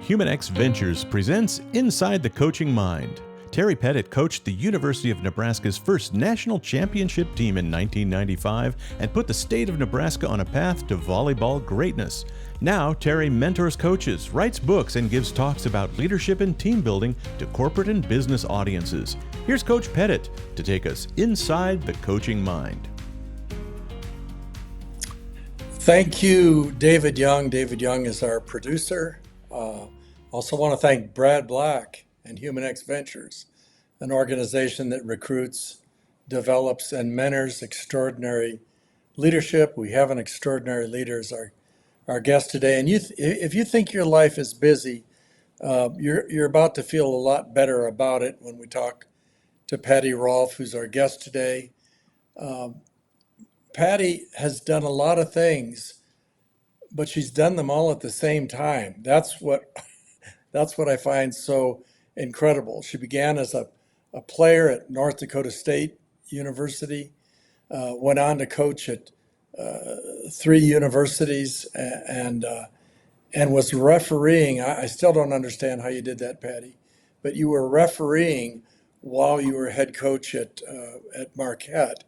Humanex Ventures presents Inside the Coaching Mind. Terry Pettit coached the University of Nebraska's first national championship team in 1995 and put the state of Nebraska on a path to volleyball greatness. Now, Terry mentors coaches, writes books, and gives talks about leadership and team building to corporate and business audiences. Here's Coach Pettit to take us inside the coaching mind. Thank you, David Young. David Young is our producer. Also want to thank Brad Black and Humanex Ventures, an organization that recruits, develops, and mentors extraordinary leadership. We have an extraordinary leader as our guest today. And if you think your life is busy, you're about to feel a lot better about it when we talk to Pati Rolf, who's our guest today. Pati has done a lot of things, but she's done them all at the same time. That's what I find so incredible. She began as a player at North Dakota State University, went on to coach at 3 universities, and was refereeing. I still don't understand how you did that, Pati, but you were refereeing while you were head coach at Marquette,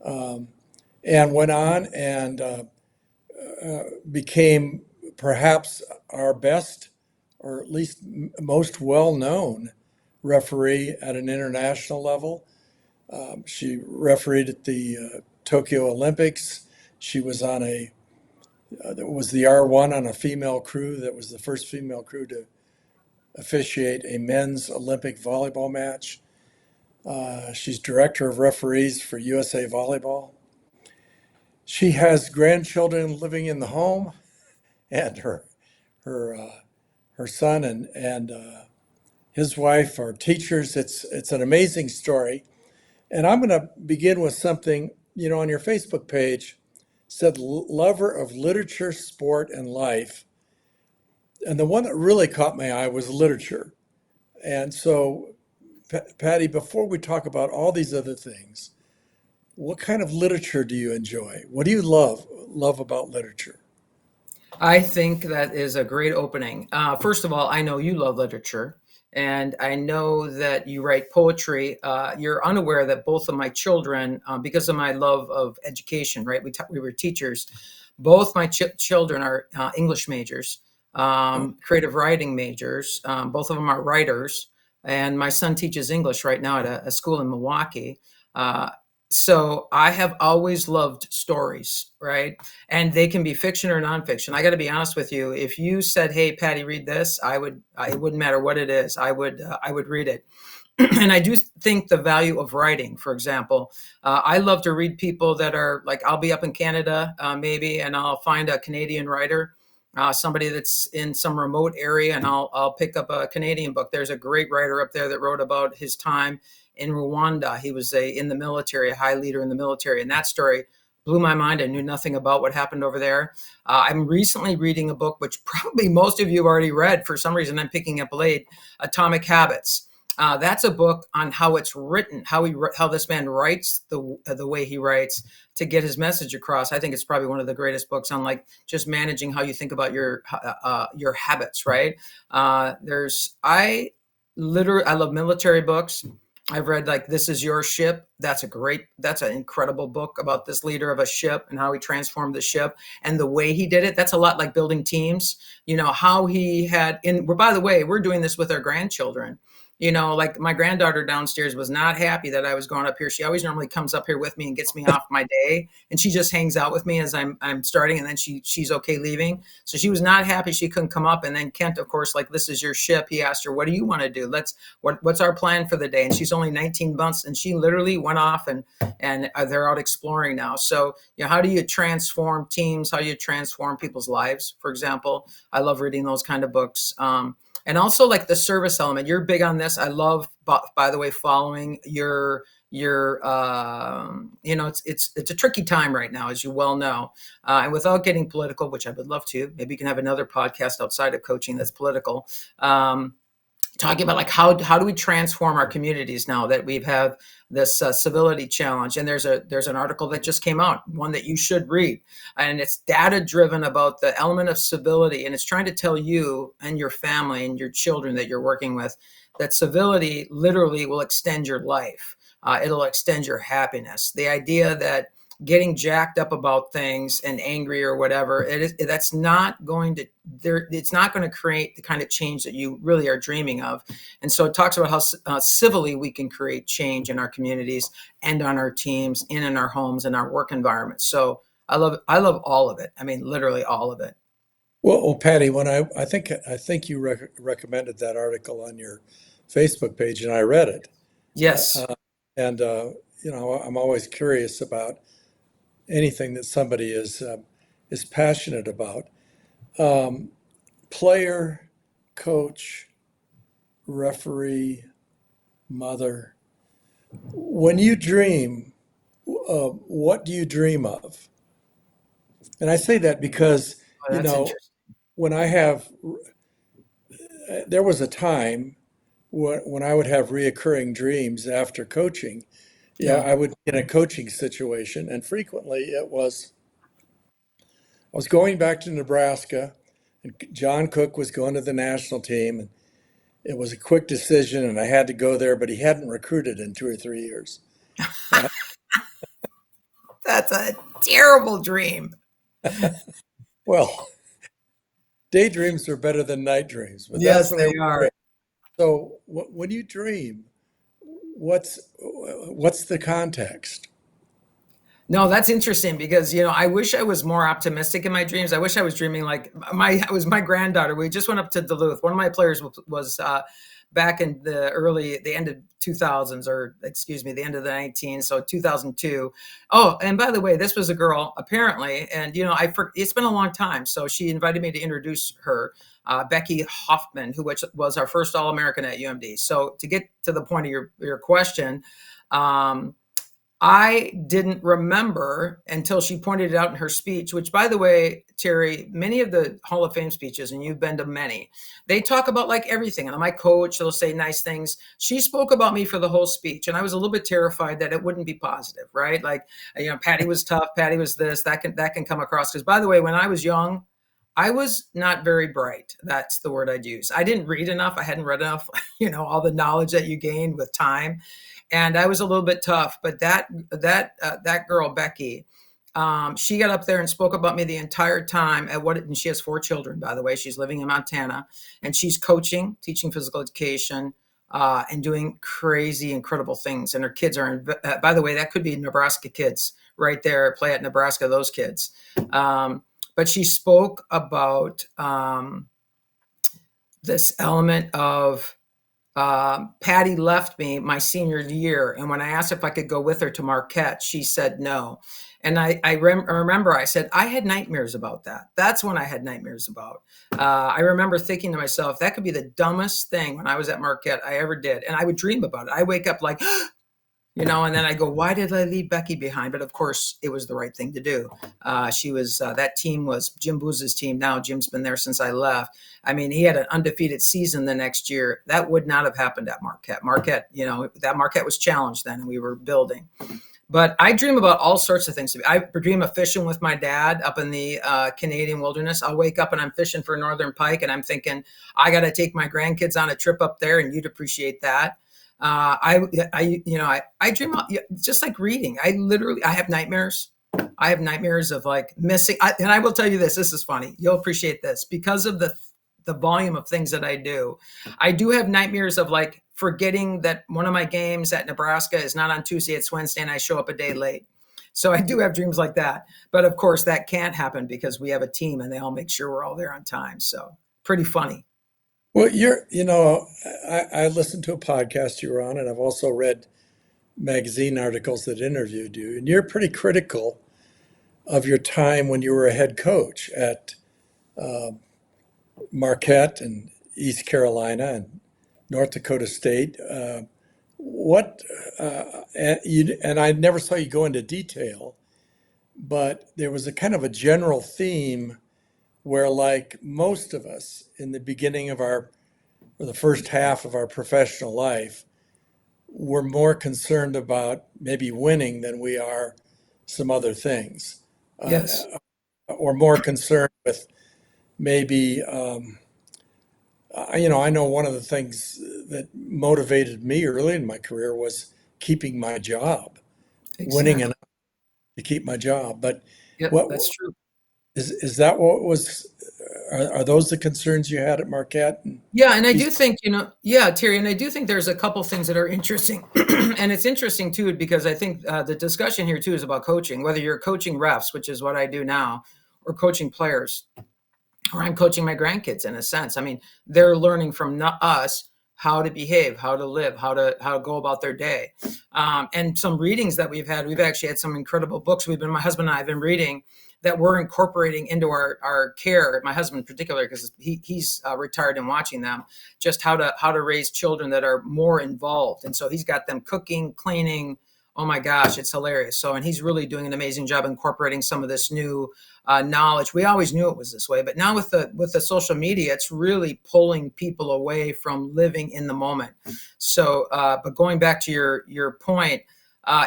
and went on and became perhaps our best, or at least most well-known referee at an international level. She refereed at the Tokyo Olympics. She was on that was the R1 on a female crew. That was the first female crew to officiate a men's Olympic volleyball match. She's director of referees for USA Volleyball. She has grandchildren living in the home, and her son and his wife are teachers. It's an amazing story. And I'm going to begin with something, on your Facebook page, said lover of literature, sport, and life. And the one that really caught my eye was literature. And so, Pati, before we talk about all these other things, what kind of literature do you enjoy? What do you love about literature? I think that is a great opening. First of all, I know you love literature, and I know that you write poetry. You're unaware that both of my children, because of my love of education, right? We were teachers. Both my children are English majors, creative writing majors. Both of them are writers, and my son teaches English right now at a school in Milwaukee. So I have always loved stories, right? And they can be fiction or nonfiction. I got to be honest with you. If you said, "Hey, Pati, read this," it wouldn't matter what it is. I would read it. And I do think the value of writing, for example, I love to read people that are like, I'll be up in Canada, maybe, and I'll find a Canadian writer, somebody that's in some remote area, and I'll pick up a Canadian book. There's a great writer up there that wrote about his time in Rwanda. He was in the military, a high leader in the military. And that story blew my mind. I knew nothing about what happened over there. I'm recently reading a book, which probably most of you have already read. For some reason, I'm picking up late, Atomic Habits. That's a book on how it's written, how this man writes the way he writes to get his message across. I think it's probably one of the greatest books on like just managing how you think about your habits, right? I love military books. I've read like This Is Your Ship. That's an incredible book about this leader of a ship and how he transformed the ship and the way he did it. That's a lot like building teams, how he had by the way, we're doing this with our grandchildren. Like my granddaughter downstairs was not happy that I was going up here. She always normally comes up here with me and gets me off my day. And she just hangs out with me as I'm starting, and then she's okay leaving. So she was not happy she couldn't come up. And then Kent, of course, like, This Is Your Ship. He asked her, "What do you want to do? What's our plan for the day?" And she's only 19 months, and she literally went off and they're out exploring now. So, how do you transform teams? How do you transform people's lives, for example? I love reading those kind of books. And also like the service element. You're big on this. I love, by the way, following your it's a tricky time right now, as you well know. And without getting political, which I would love to, maybe you can have another podcast outside of coaching that's political. talking about like how do we transform our communities now that we've have this civility challenge. And there's an article that just came out, one that you should read, and it's data driven about the element of civility, and it's trying to tell you and your family and your children that you're working with that civility literally will extend your life. It'll extend your happiness. The idea that getting jacked up about things and angry or whatever, that's not going to it's not going to create the kind of change that you really are dreaming of. And so it talks about how civilly we can create change in our communities and on our teams and in our homes and our work environments. So I love all of it. I mean, literally all of it. Well, Patty, when I think you recommended that article on your Facebook page, and I read it. Yes. And I'm always curious about anything that somebody is passionate about. Player, coach, referee, mother. When you dream, what do you dream of? And I say that because, Oh, that's interesting. when there was a time when I would have reoccurring dreams after coaching. Yeah, Yeah. I would be in a coaching situation, and frequently I was going back to Nebraska, and John Cook was going to the national team, and it was a quick decision, and I had to go there, but he hadn't recruited in 2 or 3 years. That's a terrible dream. Well, daydreams are better than night dreams, but Yes, that's what I they would are. dream. So when you dream, what's the context? No, that's interesting because I wish I was more optimistic in my dreams. I wish I was dreaming like I was my granddaughter. We just went up to Duluth. One of my players was back in the end of 2000s, or excuse me, the end of the 19, so 2002. Oh, and by the way, this was a girl apparently, and it's been a long time, so she invited me to introduce her, Becky Hoffman, who was our first All-American at UMD. So to get to the point of your question. I didn't remember until she pointed it out in her speech, which, by the way, Terry, many of the Hall of Fame speeches, and you've been to many, they talk about like everything. And my coach, they'll say nice things. She spoke about me for the whole speech. And I was a little bit terrified that it wouldn't be positive, right? Like, Patty was tough. Patty was this, that can come across. Because by the way, when I was young, I was not very bright. That's the word I'd use. I didn't read enough. I hadn't read enough, all the knowledge that you gained with time. And I was a little bit tough, but that girl, Becky, she got up there and spoke about me the entire time and she has 4 children, by the way. She's living in Montana, and she's coaching, teaching physical education, and doing crazy, incredible things. And her kids by the way, that could be Nebraska kids right there, play at Nebraska, those kids. But she spoke about this element of, Patty left me my senior year, and when I asked if I could go with her to Marquette, she said no. And I remember I said I had nightmares about that. That's when I had nightmares about. I remember thinking to myself, that could be the dumbest thing when I was at Marquette I ever did, and I would dream about it. I wake up like, and then I go, why did I leave Becky behind? But of course, it was the right thing to do. She was that team was Jim Booz's team. Now Jim's been there since I left. I mean, he had an undefeated season the next year. That would not have happened at Marquette. That Marquette was challenged then, and we were building. But I dream about all sorts of things. I dream of fishing with my dad up in the Canadian wilderness. I'll wake up and I'm fishing for northern pike, and I'm thinking, I got to take my grandkids on a trip up there, and you'd appreciate that. I dream just like reading. I have nightmares. I have nightmares of like missing. And I will tell you this is funny. You'll appreciate this because of the volume of things that I do. I do have nightmares of like forgetting that one of my games at Nebraska is not on Tuesday, it's Wednesday, and I show up a day late. So I do have dreams like that. But of course that can't happen because we have a team and they all make sure we're all there on time. So pretty funny. Well, I listened to a podcast you were on, and I've also read magazine articles that interviewed you, and you're pretty critical of your time when you were a head coach at Marquette and East Carolina and North Dakota State. And I never saw you go into detail, but there was a kind of a general theme where, like most of us in the beginning of our or the first half of our professional life, we're more concerned about maybe winning than we are some other things, Yes. or more concerned with maybe, I know one of the things that motivated me early in my career was keeping my job, winning Exactly. enough to keep my job. But Yep, what that's true. is that what was, are those the concerns you had at Marquette? And Yeah, and I these, do think, yeah, Terry, and I do think there's a couple things that are interesting. And it's interesting too, because I think the discussion here too is about coaching, whether you're coaching refs, which is what I do now, or coaching players, or I'm coaching my grandkids in a sense. I mean, they're learning from us how to behave, how to live, how to go about their day. And some readings that we've actually had some incredible books. My husband and I have been reading that we're incorporating into our care. My husband in particular, because he's retired and watching them, just how to raise children that are more involved. And so he's got them cooking, cleaning. Oh my gosh, it's hilarious. So, and he's really doing an amazing job incorporating some of this new knowledge. We always knew it was this way, but now with the social media, it's really pulling people away from living in the moment. So, but going back to your point,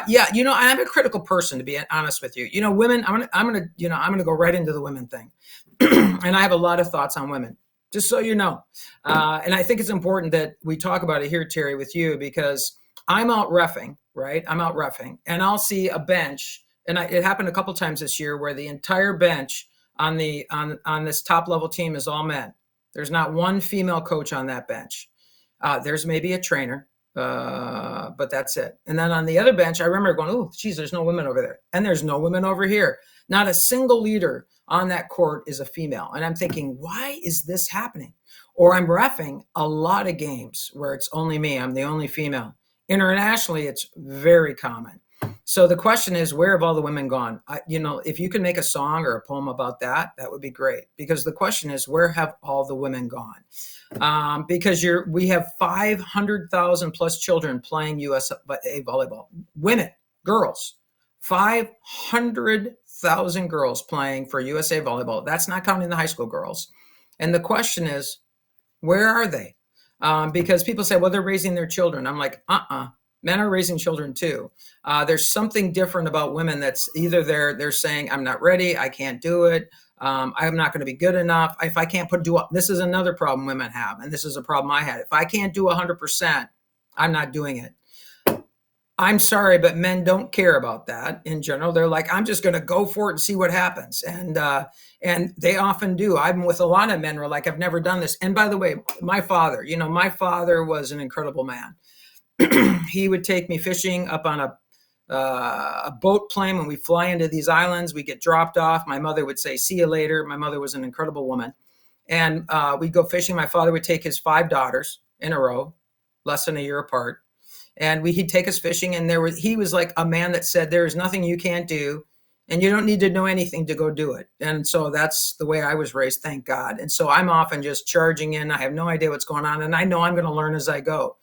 yeah, I'm a critical person, to be honest with you. Women, I'm gonna go right into the women thing, and I have a lot of thoughts on women, just so you know. And I think it's important that we talk about it here, Terry, with you, because I'm out reffing, right? I'm out reffing, and I'll see a bench, and it happened a couple times this year where the entire bench on this top level team is all men. There's not one female coach on that bench. There's maybe a trainer, but that's it. And then on the other bench, I remember going, "Oh, geez, there's no women over there, and there's no women over here. Not a single leader on that court is a female." And I'm thinking, why is this happening? Or I'm reffing a lot of games where it's only me. I'm the only female. Internationally, it's very common. So the question is, where have all the women gone? If you can make a song or a poem about that, that would be great. Because the question is, where have all the women gone? Because we have 500,000 plus children playing USA volleyball. Women, girls, 500,000 girls playing for USA Volleyball. That's not counting the high school girls. And the question is, where are they? Because people say, well, they're raising their children. I'm like, men are raising children too. There's something different about women that's either they're saying, I'm not ready, I can't do it, I'm not going to be good enough. If I can't this is another problem women have, and this is a problem I had. If I can't do 100%, I'm not doing it. I'm sorry, but men don't care about that in general. They're like, I'm just going to go for it and see what happens. And they often do. I'm with a lot of men who are like, I've never done this. And by the way, my father was an incredible man. He would take me fishing up on a boat plane. When we fly into these islands, we get dropped off. My mother would say, see you later. My mother was an incredible woman. And we'd go fishing. My father would take his 5 daughters in a row, less than a year apart. And he'd take us fishing, and he was like a man that said, there is nothing you can't do, and you don't need to know anything to go do it. And so that's the way I was raised, thank God. And so I'm often just charging in. I have no idea what's going on, and I know I'm going to learn as I go.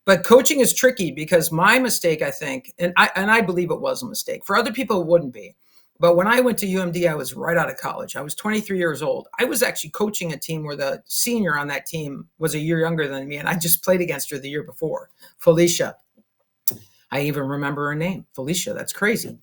But coaching is tricky, because my mistake, I think, and I believe it was a mistake. For other people, it wouldn't be. But when I went to UMD, I was right out of college. I was 23 years old. I was actually coaching a team where the senior on that team was a year younger than me, and I just played against her the year before, Felicia. I even remember her name, Felicia. That's crazy.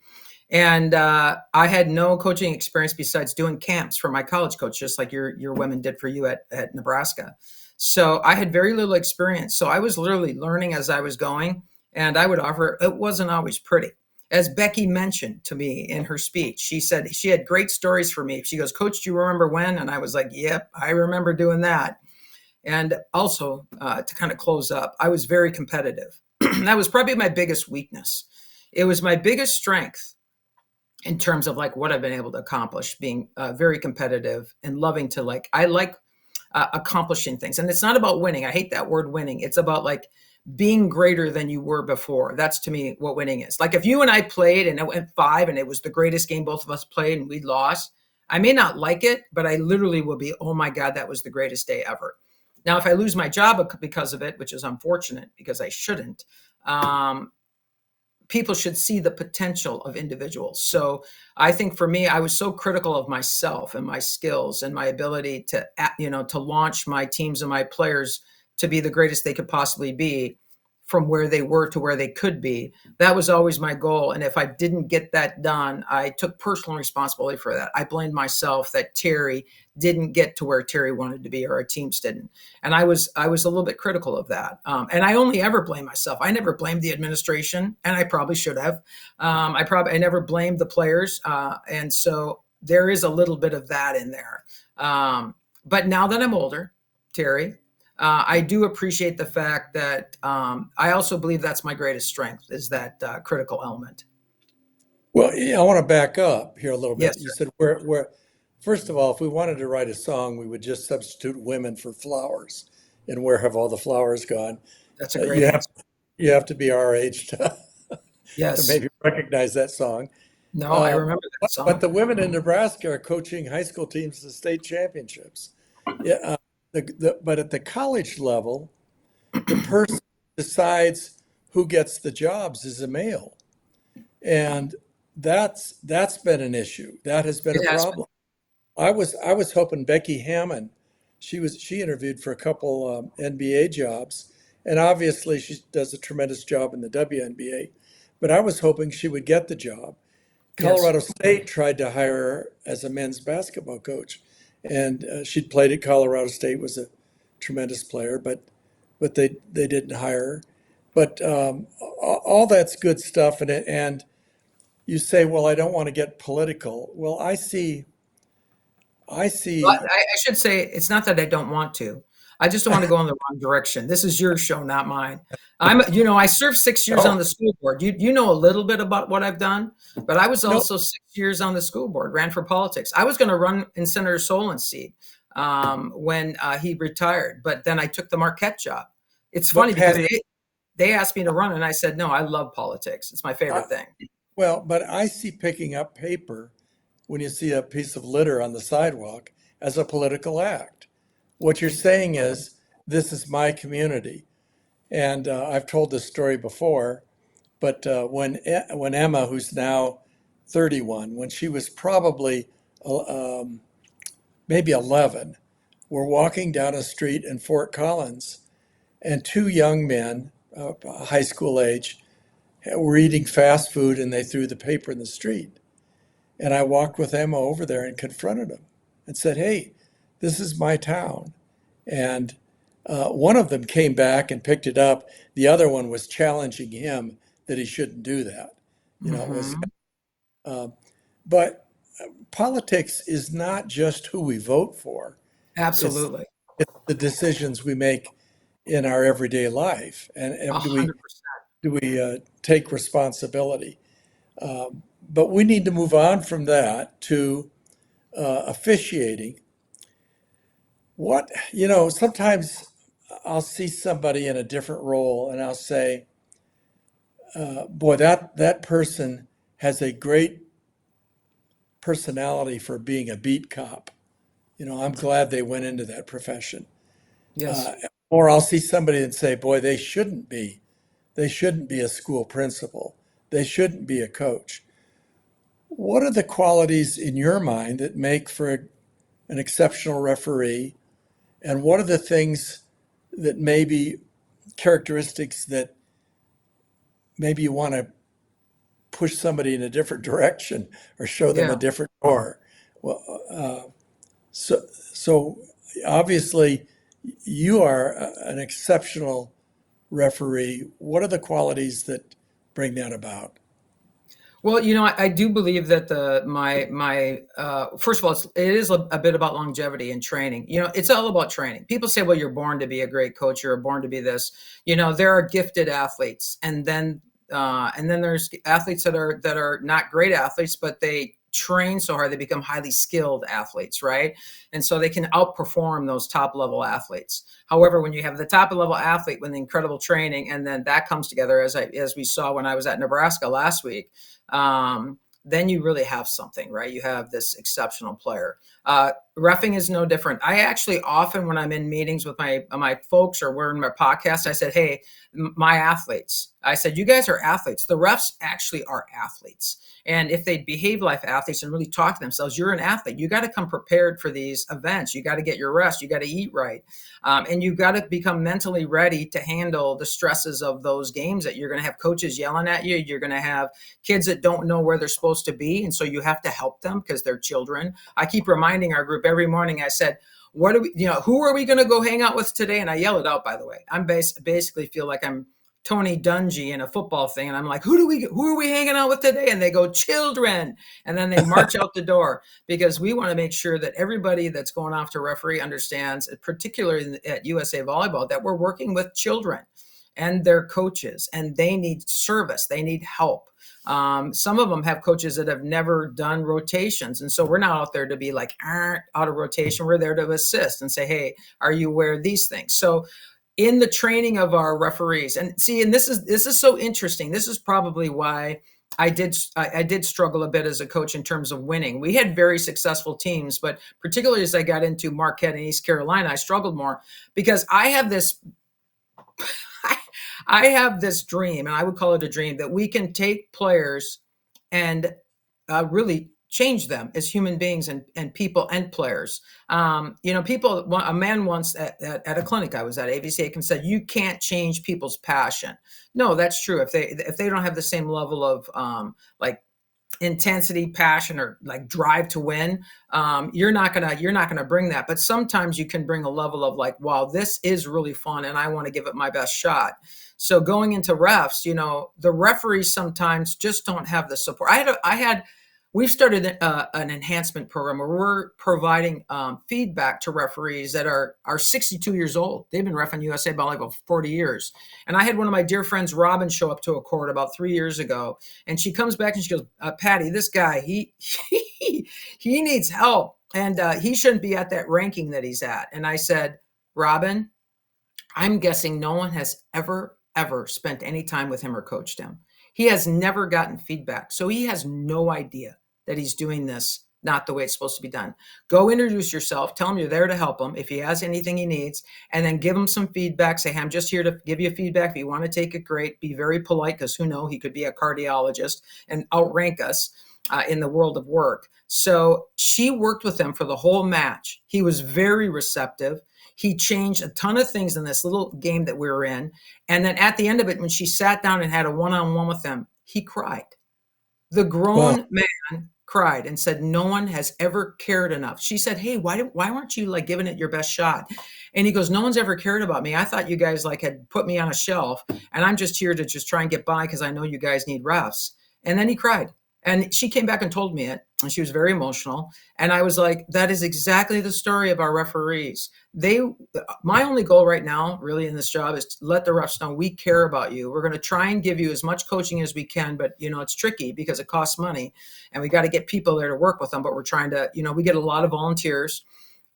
And I had no coaching experience besides doing camps for my college coach, just like your women did for you at Nebraska. So I had very little experience. So I was literally learning as I was going, and I would offer, it wasn't always pretty. As Becky mentioned to me in her speech, she said she had great stories for me. She goes, Coach, do you remember when? And I was like, yep, I remember doing that. And also, to kind of close up, I was very competitive. That was probably my biggest weakness. It was my biggest strength in terms of like what I've been able to accomplish, being very competitive and loving to I like accomplishing things. And it's not about winning. I hate that word winning. It's about like being greater than you were before. That's to me what winning is. Like if you and I played and it went 5 and it was the greatest game both of us played and we lost, I may not like it, but I literally will be, oh my God, that was the greatest day ever. Now, if I lose my job because of it, which is unfortunate because I shouldn't, people should see the potential of individuals. So I think for me, I was so critical of myself and my skills and my ability to launch my teams and my players to be the greatest they could possibly be from where they were to where they could be. That was always my goal. And if I didn't get that done, I took personal responsibility for that. I blamed myself that Terry didn't get to where Terry wanted to be, or our teams didn't. And I was a little bit critical of that. And I only ever blame myself. I never blamed the administration, and I probably should have. I never blamed the players. And so there is a little bit of that in there. But now that I'm older, Terry, I do appreciate the fact that I also believe that's my greatest strength, is that critical element. Well, yeah, I want to back up here a little bit. Yes, You sir. said we're first of all, if we wanted to write a song, we would just substitute women for flowers, and where have all the flowers gone? That's a great You have answer. to be our age to Yes. maybe recognize that song. No, I Uh, remember that but song. the women in Nebraska are coaching high school teams to state championships. Yeah, but at the college level, the person who decides who gets the jobs is a male, and that's been an issue. That has been a It has been. problem. I was hoping Becky Hammond, she interviewed for a couple NBA jobs, and obviously she does a tremendous job in the WNBA. But I was hoping she would get the job. Yes. Colorado State tried to hire her as a men's basketball coach, and she'd played at Colorado State, was a tremendous player, but they didn't hire her. But all that's good stuff, and you say, well, I don't want to get political. Well, I Well, see. I should say it's not that I don't want to. I just don't want to go in the wrong direction. This is your show, not mine. I served 6 years on No, the school board. You know a little bit about what I've done, but I was no, also 6 years on the school board, ran for politics. I was going to run in Senator Solin's seat when he retired, but then I took the Marquette job. It's but funny because Patty, they asked me to run, and I said, no, I love politics. It's my I, favorite thing. well, but I see picking up paper when you see a piece of litter on the sidewalk as a political act. What you're saying is, this is my community. And I've told this story before, but when Emma, who's now 31, when she was probably maybe 11, we're walking down a street in Fort Collins, and two young men, high school age, were eating fast food, and they threw the paper in the street. And I walked with Emma over there and confronted them and said, "Hey, this is my town." And one of them came back and picked it up. The other one was challenging him that he shouldn't do that. It was, Hmm. uh, but politics is not just who we vote for. It's Absolutely. the decisions we make in our everyday life, and A do we 100%. take responsibility? But we need to move on from that to officiating. Sometimes I'll see somebody in a different role and I'll say, boy, that person has a great personality for being a beat cop. I'm glad they went into that profession. Yes. Uh, or I'll see somebody and say, boy, they shouldn't be. They shouldn't be a school principal. They shouldn't be a coach. What are the qualities in your mind that make for an exceptional referee? And what are the things that maybe characteristics that maybe you want to push somebody in a different direction or show them a Yeah. different door? Well, so obviously you are an exceptional referee. What are the qualities that bring that about? Well, I do believe that first of all, it is a bit about longevity and training. It's all about training. People say, well, you're born to be a great coach. You're born to be this. There are gifted athletes, and then there's athletes that are not great athletes, but they train so hard they become highly skilled athletes, right? And so they can outperform those top level athletes. However, when you have the top level athlete with incredible training, and then that comes together, as we saw when I was at Nebraska last week, then you really have something, right? You have this exceptional player. Reffing is no different. I actually often, when I'm in meetings with my folks or we're in my podcast, I said, hey, my athletes, I said, you guys are athletes. The refs actually are athletes. And if they behave like athletes and really talk to themselves, you're an athlete. You got to come prepared for these events. You got to get your rest. You got to eat right. And you've got to become mentally ready to handle the stresses of those games that you're going to have coaches yelling at you. You're going to have kids that don't know where they're supposed to be. And so you have to help them because they're children. I keep reminding our group every morning, I said, what are we, who are we going to go hang out with today? And I yell it out, by the way. I'm basically feel like I'm Tony Dungy in a football thing. And I'm like, who are we hanging out with today? And they go, children. And then they march out the door because we want to make sure that everybody that's going off to referee understands, particularly at USA Volleyball, that we're working with children and their coaches, and they need service. They need help. Some of them have coaches that have never done rotations. And so we're not out there to be like, out of rotation. We're there to assist and say, hey, are you aware of these things? So in the training of our referees, and this is so interesting. This is probably why I did struggle a bit as a coach in terms of winning. We had very successful teams, but particularly as I got into Marquette and East Carolina, I struggled more because I have this dream, and I would call it a dream, that we can take players and really change them as human beings and people and players. A man once at a clinic I was at, AVCA, said, you can't change people's passion. No, that's true. If they don't have the same level of like intensity, passion, or like drive to win, you're not gonna bring that. But sometimes you can bring a level of like, wow, this is really fun and I want to give it my best shot. So going into refs, the referees sometimes just don't have the support. We've started an enhancement program where we're providing feedback to referees that are 62 years old. They've been reffing USA Volleyball for 40 years. And I had one of my dear friends, Robin, show up to a court about 3 years ago. And she comes back and she goes, Patty, this guy, he needs help. And he shouldn't be at that ranking that he's at. And I said, Robin, I'm guessing no one has ever spent any time with him or coached him. He has never gotten feedback. So he has no idea that he's doing this not the way it's supposed to be done. Go introduce yourself, tell him you're there to help him if he has anything he needs, and then give him some feedback. Say, hey, I'm just here to give you feedback. If you want to take it, great. Be very polite, because who knows, he could be a cardiologist and outrank us in the world of work. So she worked with him for the whole match. He was very receptive. He changed a ton of things in this little game that we were in. And then at the end of it, when she sat down and had a one-on-one with him, he cried. The grown man cried and said, no one has ever cared enough. She said, hey, why weren't you like giving it your best shot? And he goes, no one's ever cared about me. I thought you guys like had put me on a shelf, and I'm just here to just try and get by because I know you guys need refs. And then he cried. And she came back and told me it, and she was very emotional. And I was like, that is exactly the story of our referees. My only goal right now, really, in this job is to let the refs know we care about you. We're going to try and give you as much coaching as we can, but it's tricky because it costs money, and we got to get people there to work with them. But we're trying to, we get a lot of volunteers,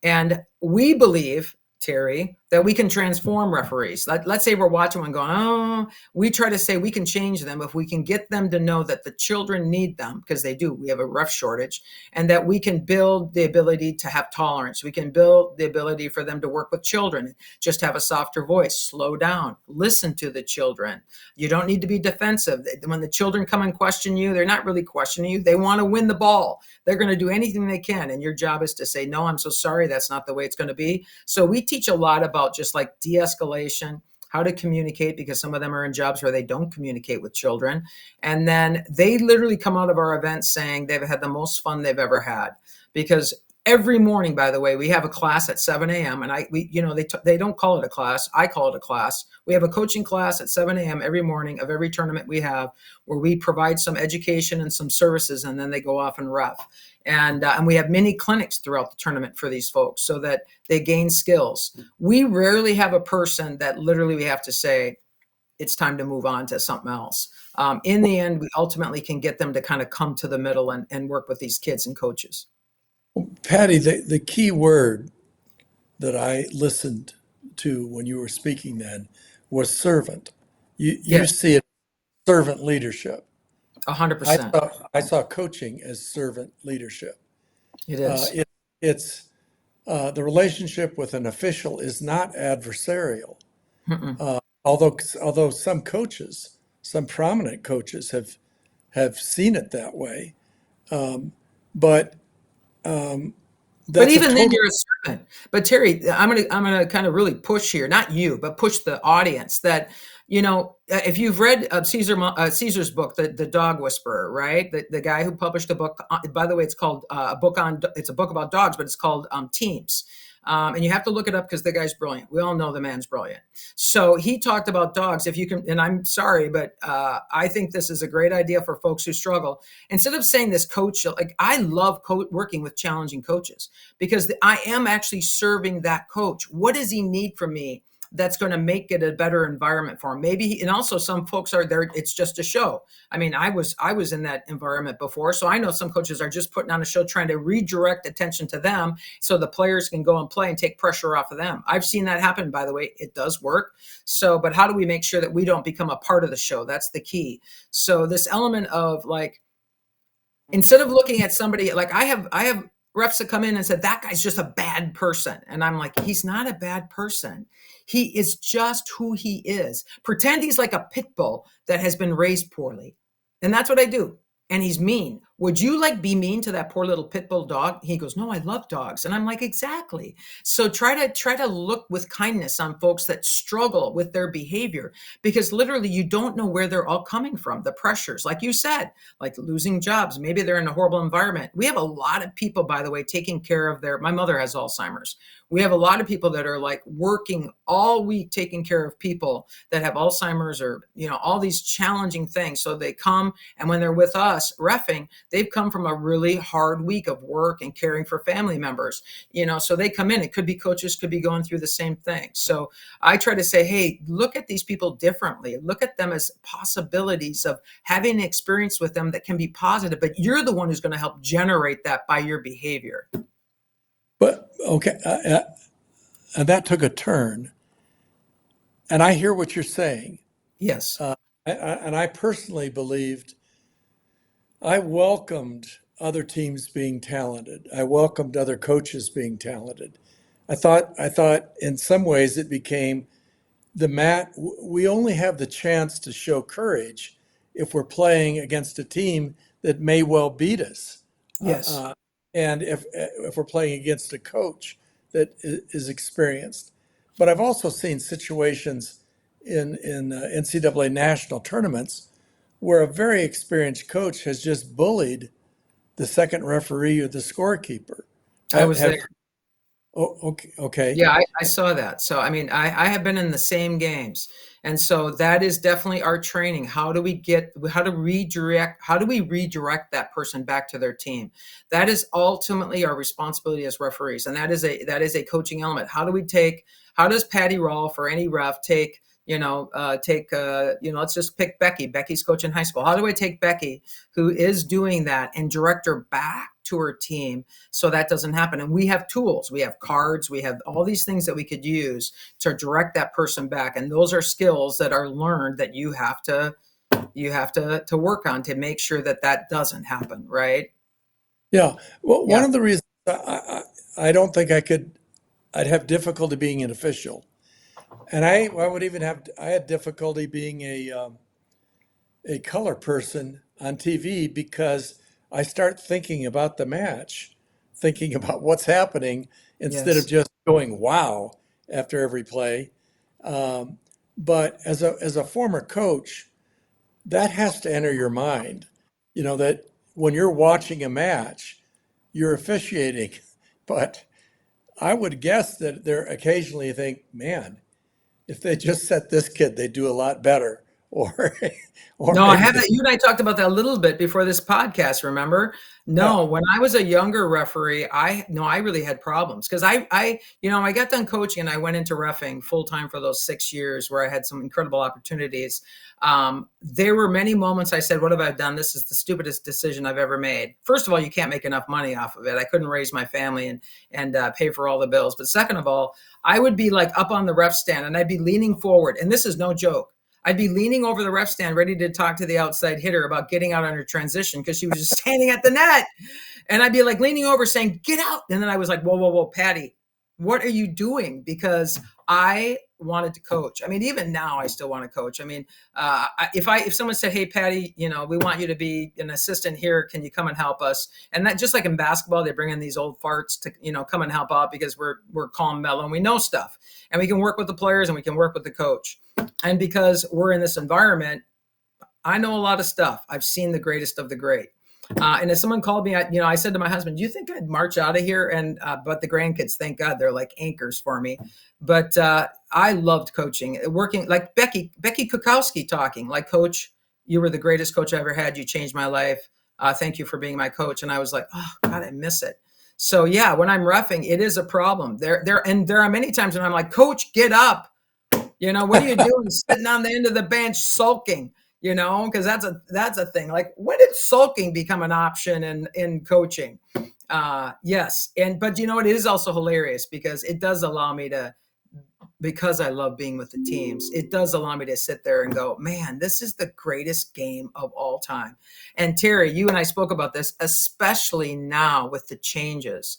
and we believe, Terry, that we can transform referees. Let's say we're watching one going, we try to say we can change them if we can get them to know that the children need them, because they do. We have a ref shortage, and that we can build the ability to have tolerance. We can build the ability for them to work with children, just have a softer voice, slow down, listen to the children. You don't need to be defensive. When the children come and question you, they're not really questioning you. They want to win the ball. They're going to do anything they can. And your job is to say, no, I'm so sorry. That's not the way it's going to be. So we teach a lot about just like de-escalation, how to communicate, because some of them are in jobs where they don't communicate with children. And then they literally come out of our events saying they've had the most fun they've ever had. Because every morning, by the way, we have a class at 7 a.m. And they don't call it a class. I call it a class. We have a coaching class at 7 a.m. every morning of every tournament we have, where we provide some education and some services, and then they go off and ref. And we have mini clinics throughout the tournament for these folks so that they gain skills. We rarely have a person that literally we have to say, it's time to move on to something else. In the end, we ultimately can get them to kind of come to the middle and work with these kids and coaches. Patty, the key word that I listened to when you were speaking then was servant. You Yes. see it, servant leadership. 100%. I saw coaching as servant leadership. It is. It's the relationship with an official is not adversarial. Mm-mm. Although some coaches, some prominent coaches have seen it that way. But But that's a even then, total. you're a servant. But Terry, I'm gonna kind of really push here, not you, but push the audience that, if you've read Caesar's book, the Dog Whisperer, right? The guy who published a book. By the way, it's called it's a book about dogs, but it's called Teams. And you have to look it up because the guy's brilliant. We all know the man's brilliant. So he talked about dogs. If you can, and I'm sorry, but I think this is a great idea for folks who struggle. Instead of saying this coach, like I love working with challenging coaches because I am actually serving that coach. What does he need from me that's going to make it a better environment for him? Maybe, and also some folks are there, it's just a show. I mean, I was in that environment before. So I know some coaches are just putting on a show, trying to redirect attention to them so the players can go and play and take pressure off of them. I've seen that happen, by the way. It does work. So, but how do we make sure that we don't become a part of the show? That's the key. So this element of like, instead of looking at somebody, like I have refs that come in and said, that guy's just a bad person. And I'm like, he's not a bad person. He is just who he is. Pretend he's like a pit bull that has been raised poorly. And that's what I do. And he's mean. Would you be mean to that poor little pit bull dog? He goes, no, I love dogs. And I'm like, exactly. So try to look with kindness on folks that struggle with their behavior, because literally you don't know where they're all coming from. The pressures, like you said, like losing jobs. Maybe they're in a horrible environment. We have a lot of people, by the way, taking care of my mother has Alzheimer's. We have a lot of people that are working all week, taking care of people that have Alzheimer's or, all these challenging things. So they come, and when they're with us reffing, they've come from a really hard week of work and caring for family members, so they come in. It could be coaches, could be going through the same thing. So I try to say, hey, look at these people differently. Look at them as possibilities of having an experience with them that can be positive, but you're the one who's going to help generate that by your behavior. But okay, and that took a turn. And I hear what you're saying. Yes. And I personally believed I welcomed other teams being talented. I welcomed other coaches being talented. I thought in some ways it became we only have the chance to show courage if we're playing against a team that may well beat us. Yes. And if we're playing against a coach that is experienced. But I've also seen situations in NCAA national tournaments where a very experienced coach has just bullied the second referee or the scorekeeper. I was there. Oh, okay. Yeah, I saw that. So, I mean, I have been in the same games. And so that is definitely our training. How do we redirect that person back to their team? That is ultimately our responsibility as referees. And that is a coaching element. How does Pati Rolf or any ref take, let's just pick Becky. Becky's coaching high school. How do I take Becky, who is doing that, and direct her back to her team so that doesn't happen? And we have tools, we have cards, we have all these things that we could use to direct that person back. And those are skills that are learned that you have to work on to make sure that doesn't happen, right? Yeah. Well, one of the reasons I don't think I'd have difficulty being an official. And I had difficulty being a color person on TV because I start thinking about the match, thinking about what's happening instead of just going, wow, after every play. But as a former coach, that has to enter your mind, that when you're watching a match, you're officiating. But I would guess that they're occasionally think, man, if they just set this kid, they'd do a lot better. Or no, I haven't. You and I talked about that a little bit before this podcast, remember? No, when I was a younger referee, I really had problems because I got done coaching and I went into reffing full time for those 6 years where I had some incredible opportunities. There were many moments I said, what have I done? This is the stupidest decision I've ever made. First of all, you can't make enough money off of it. I couldn't raise my family and pay for all the bills. But second of all, I would be up on the ref stand and I'd be leaning forward. And this is no joke. I'd be leaning over the ref stand, ready to talk to the outside hitter about getting out on her transition because she was just standing at the net. And I'd be leaning over saying, get out. And then I was like, whoa, Patty, what are you doing? Because I wanted to coach. I mean, even now I still want to coach. I mean, if someone said, "Hey, Patty, we want you to be an assistant here. Can you come and help us?" And that, just like in basketball, they bring in these old farts to, come and help out because we're calm, mellow, and we know stuff, and we can work with the players and we can work with the coach. And because we're in this environment, I know a lot of stuff. I've seen the greatest of the great. And if someone called me, I said to my husband, "Do you think I'd march out of here?" And but the grandkids, thank God, they're like anchors for me. But I loved coaching, working like Becky Kukowski talking like, "Coach, you were the greatest coach I ever had. You changed my life. Thank you for being my coach." And I was like, "Oh God, I miss it." So yeah, when I'm reffing, it is a problem. There are many times when I'm like, "Coach, get up. What are you doing sitting on the end of the bench sulking?" Because that's a thing. Like, when did sulking become an option in coaching? Yes. But it is also hilarious because it does allow me to, because I love being with the teams, it does allow me to sit there and go, man, this is the greatest game of all time. And Terry, you and I spoke about this, especially now with the changes.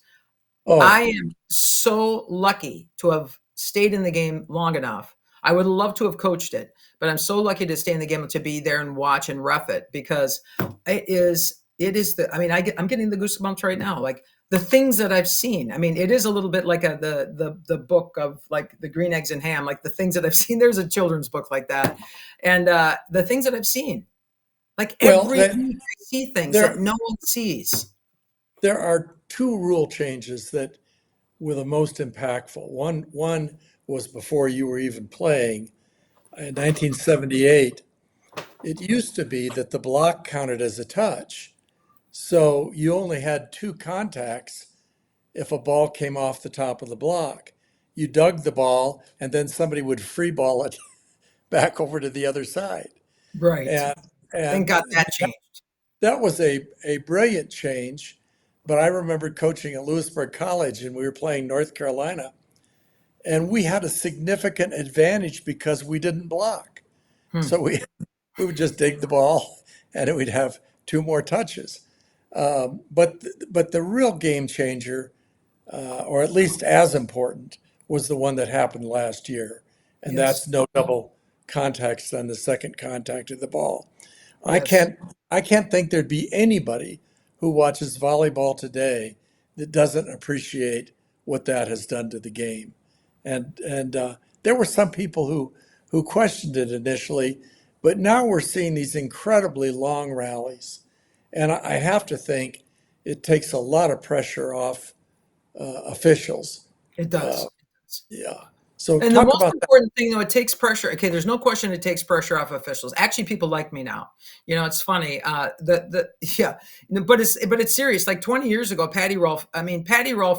I am so lucky to have stayed in the game long enough. I would love to have coached it, but I'm so lucky to stay in the game, to be there and watch and ref it, because it is I'm getting the goosebumps right now. Like, the things that I've seen. I mean, it is a little bit like the book of like the Green Eggs and Ham, like the things that I've seen. There's a children's book like that. And the things that I've seen, like every week I see things that no one sees. There are two rule changes that were the most impactful. One was before you were even playing. In 1978, it used to be that the block counted as a touch. So you only had two contacts if a ball came off the top of the block. You dug the ball, and then somebody would free ball it back over to the other side. Right. And, Thank God that changed. that was a brilliant change. But I remember coaching at Lewisburg College, and we were playing North Carolina, and we had a significant advantage because we didn't block. So we would just dig the ball, and it would have two more touches. But the real game changer, or at least as important, was the one that happened last year, and Yes. that's no double contacts on the second contact of the ball. Yes. I can't think there'd be anybody who watches volleyball today that doesn't appreciate what that has done to the game. And there were some people who questioned it initially, but now we're seeing these incredibly long rallies. And I have to think it takes a lot of pressure off officials. It does. Yeah. So And the talk most about that. important thing, though, it takes pressure. Okay, there's no question it takes pressure off officials. Actually, people like me now. It's funny. Yeah, but it's serious. Like 20 years ago, Patti Rolf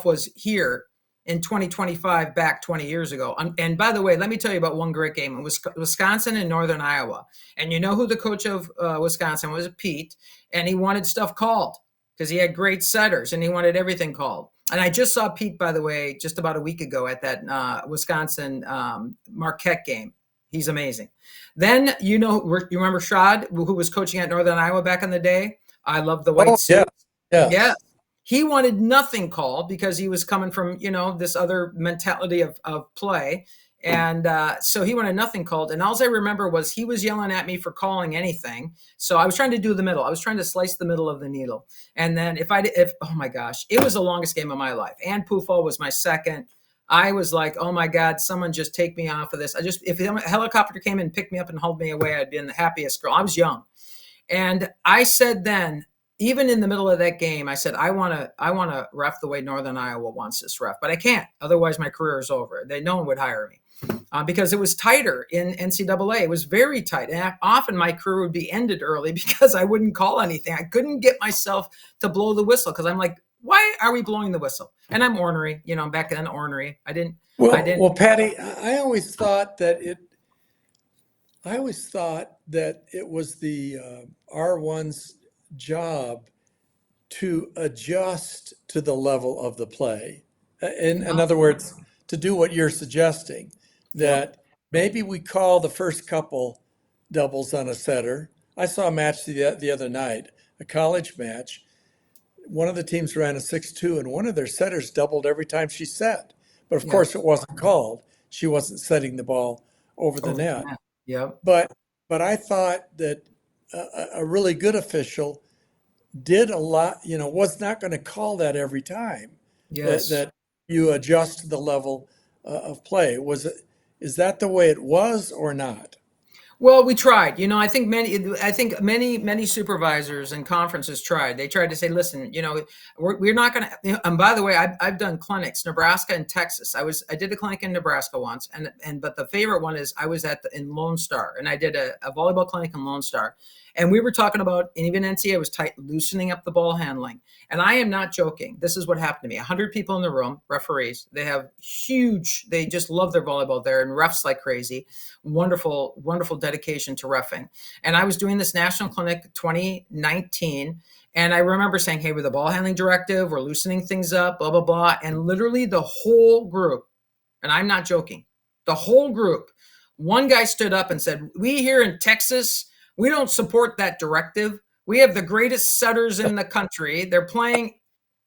was here in 2025, back 20 years ago. And by the way, let me tell you about one great game. It was Wisconsin and Northern Iowa. And you know who the coach of Wisconsin was? Pete. And he wanted stuff called because he had great setters and he wanted everything called. And I just saw Pete, by the way, just about a week ago at that Wisconsin Marquette game. He's amazing. Then, you remember Shad, who was coaching at Northern Iowa back in the day? I love the white suit. Yeah. Yeah. He wanted nothing called because he was coming from, this other mentality of play. And so he wanted nothing called. And all I remember was he was yelling at me for calling anything. So I was trying to do the middle. I was trying to slice the middle of the needle. And then oh my gosh, it was the longest game of my life. Ann Pufall was my second. I was like, oh my God, someone just take me off of this. If a helicopter came and picked me up and hauled me away, I'd been the happiest girl. I was young. And I said then, even in the middle of that game, I said, I want to ref the way Northern Iowa wants this ref, but I can't. Otherwise, my career is over. No one would hire me. Because it was tighter in NCAA. It was very tight. And often my career would be ended early because I wouldn't call anything. I couldn't get myself to blow the whistle because I'm like, why are we blowing the whistle? And I'm ornery, back then ornery. I didn't. Well, Patty, I always thought that it was the R1's job to adjust to the level of the play. In other words, to do what you're suggesting, that maybe we call the first couple doubles on a setter. I saw a match the other night, a college match. One of the teams ran a 6-2, and one of their setters doubled every time she set. But of Yeah. course, it wasn't called. She wasn't setting the ball over the Over the net. net. Yep. But I thought that a really good official did a lot, was not going to call that every time. Yes. That you adjust the level of play. Is that the way it was or not? Well, we tried. I think many supervisors and conferences tried. They tried to say, listen, we're not going to. And by the way, I've done clinics, Nebraska and Texas. I did a clinic in Nebraska once, but the favorite one is I was in Lone Star, and I did a volleyball clinic in Lone Star, and we were talking about, and even NCAA was tight, loosening up the ball handling. And I am not joking. This is what happened to me. 100 people in the room, referees. They just love their volleyball there, and refs like crazy. Wonderful, wonderful dedication to reffing. And I was doing this national clinic 2019. And I remember saying, hey, with the ball handling directive, we're loosening things up, blah, blah, blah. And literally the whole group, and I'm not joking, the whole group, one guy stood up and said, we here in Texas, we don't support that directive. We have the greatest setters in the country. They're playing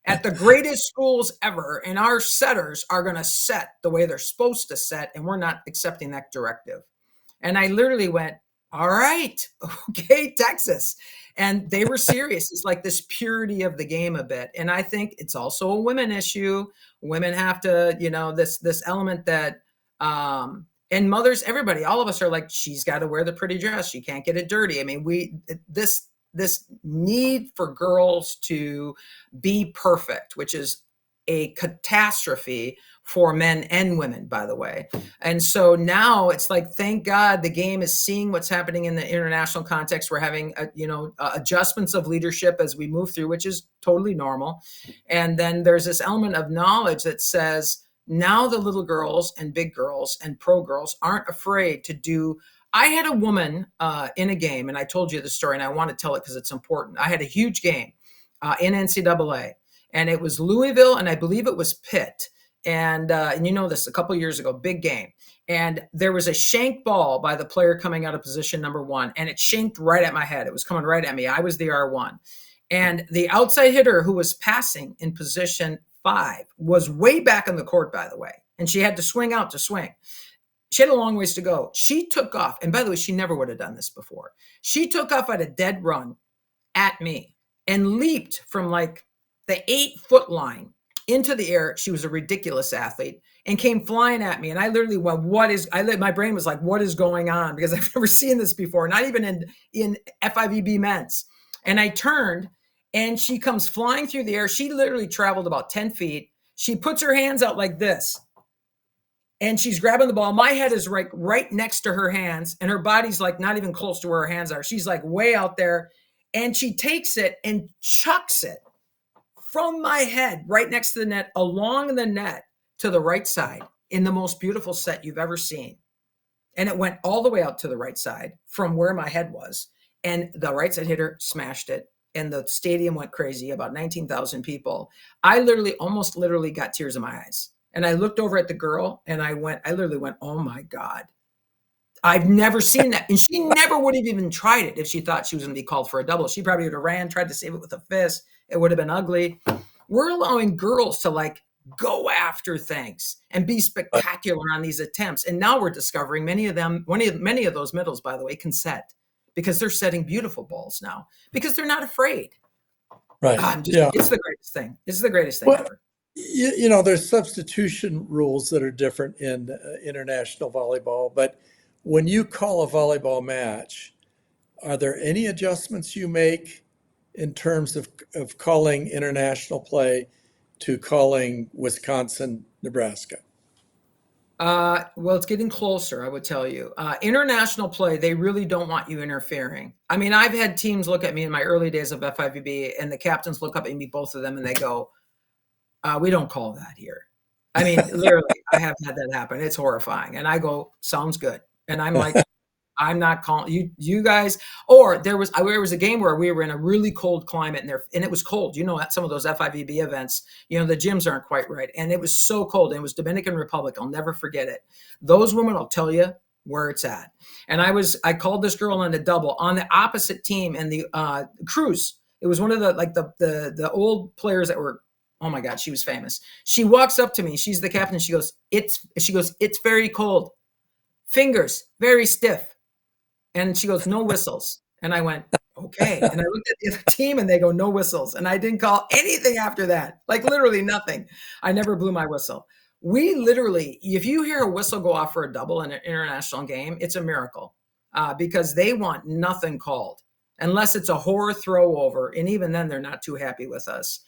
at the greatest schools ever, and our setters are going to set the way they're supposed to set, and we're not accepting that directive. And I literally went, all right, okay, Texas. And they were serious. It's like this purity of the game a bit. And I think it's also a women issue. Women have to, this element that, and mothers, everybody, all of us are like, she's got to wear the pretty dress. She can't get it dirty. I mean, this need for girls to be perfect, which is a catastrophe for men and women, by the way. And so now it's like, thank God the game is seeing what's happening in the international context. We're having, adjustments of leadership as we move through, which is totally normal. And then there's this element of knowledge that says now the little girls and big girls and pro girls aren't afraid to do. I had a woman in a game, and I told you the story, and I want to tell it because it's important. I had a huge game in NCAA, and it was Louisville, and I believe it was Pitt. And you know this, a couple of years ago, big game. And there was a shank ball by the player coming out of position number 1, and it shanked right at my head. It was coming right at me. I was the R1. And the outside hitter who was passing in position 5 was way back in the court, by the way. And she had to swing out to swing. She had a long ways to go. She took off. And by the way, she never would have done this before. She took off at a dead run at me and leaped from like the 8-foot line into the air. She was a ridiculous athlete and came flying at me. And I literally went, my brain was like, what is going on? Because I've never seen this before, not even in FIVB men's. And I turned and she comes flying through the air. She literally traveled about 10 feet. She puts her hands out like this. And she's grabbing the ball. My head is right next to her hands, and her body's like not even close to where her hands are. She's like way out there, and she takes it and chucks it from my head right next to the net, along the net to the right side in the most beautiful set you've ever seen. And it went all the way out to the right side from where my head was, and the right side hitter smashed it, and the stadium went crazy, about 19,000 people. I almost literally got tears in my eyes. And I looked over at the girl and I literally went, oh my God, I've never seen that. And she never would have even tried it if she thought she was going to be called for a double. She probably would have ran, tried to save it with a fist. It would have been ugly. We're allowing girls to like go after things and be spectacular on these attempts. And now we're discovering many of those middles, by the way, can set because they're setting beautiful balls now because they're not afraid. Right. It's the greatest thing. It's the greatest thing ever. There's substitution rules that are different in international volleyball, but when you call a volleyball match, are there any adjustments you make in terms of calling international play to calling Wisconsin, Nebraska? Well, it's getting closer, I would tell you. International play, they really don't want you interfering. I mean, I've had teams look at me in my early days of FIVB, and the captains look up at me, both of them, and they go, we don't call that here. I mean, literally, I have had that happen. It's horrifying. And I go, sounds good. And I'm like, I'm not calling you guys. Or there was a game where we were in a really cold climate and it was cold. At some of those FIVB events, the gyms aren't quite right. And it was so cold. And it was Dominican Republic. I'll never forget it. Those women will tell you where it's at. And I called this girl on the double on the opposite team and the Cruz. It was one of the old players that were Oh my God, she was famous. She walks up to me. She's the captain. She goes, it's very cold. Fingers very stiff. And she goes, no whistles. And I went, okay. And I looked at the other team and they go, no whistles. And I didn't call anything after that, like literally nothing. I never blew my whistle. We literally, if you hear a whistle go off for a double in an international game, it's a miracle because they want nothing called unless it's a horror throw over. And even then, they're not too happy with us.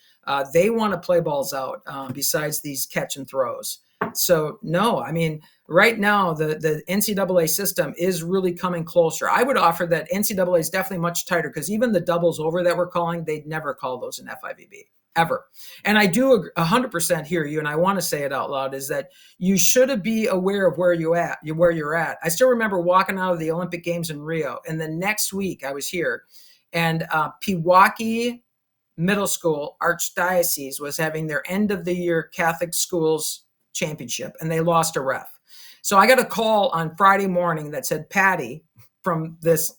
They want to play balls out besides these catch and throws. So no, I mean, right now the NCAA system is really coming closer. I would offer that NCAA is definitely much tighter because even the doubles over that we're calling, they'd never call those in FIVB ever. And I do 100% hear you, and I want to say it out loud, is that you should be aware of where you're at. I still remember walking out of the Olympic Games in Rio, and the next week I was here, and Pewaukee Middle School Archdiocese was having their end of the year Catholic schools championship, and they lost a ref. So I got a call on Friday morning that said, Patty, from this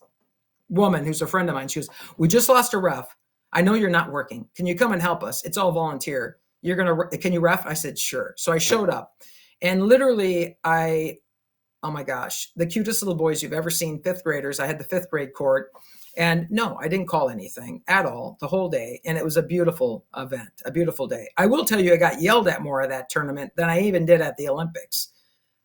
woman who's a friend of mine. She goes, we just lost a ref. I know you're not working. Can you come and help us? It's all volunteer. Can you ref? I said, sure. So I showed up, and literally oh my gosh, the cutest little boys you've ever seen, fifth graders. I had the fifth grade court. And no, I didn't call anything at all the whole day. And it was a beautiful event, a beautiful day. I will tell you, I got yelled at more at that tournament than I even did at the Olympics.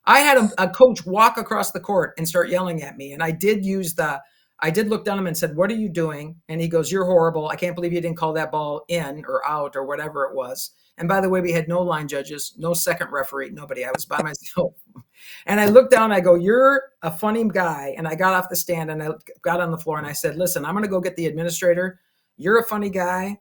I had a coach walk across the court and start yelling at me. And I did look down at him and said, what are you doing? And he goes, you're horrible. I can't believe you didn't call that ball in or out or whatever it was. And by the way, we had no line judges, no second referee, nobody. I was by myself. And I looked down and I go, you're a funny guy. And I got off the stand and I got on the floor and I said, listen, I'm going to go get the administrator. You're a funny guy.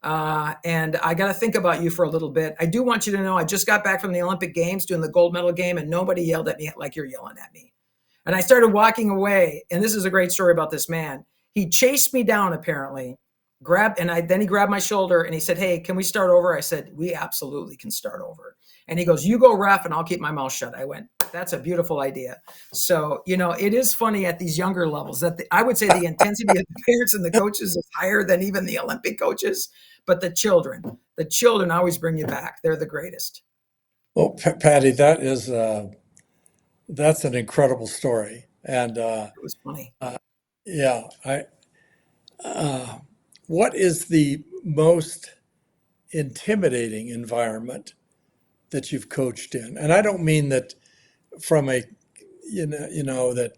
And I got to think about you for a little bit. I do want you to know I just got back from the Olympic Games doing the gold medal game and nobody yelled at me like you're yelling at me. And I started walking away. And this is a great story about this man. He chased me down apparently, then he grabbed my shoulder and he said, hey, can we start over? I said, we absolutely can start over. And he goes, you go ref and I'll keep my mouth shut. I went, that's a beautiful idea. So, it is funny at these younger levels that I would say the intensity of the parents and the coaches is higher than even the Olympic coaches, but the children always bring you back. They're the greatest. Well, Patty, that's an incredible story. And it was funny. Yeah, what is the most intimidating environment that you've coached in? And I don't mean that from a, that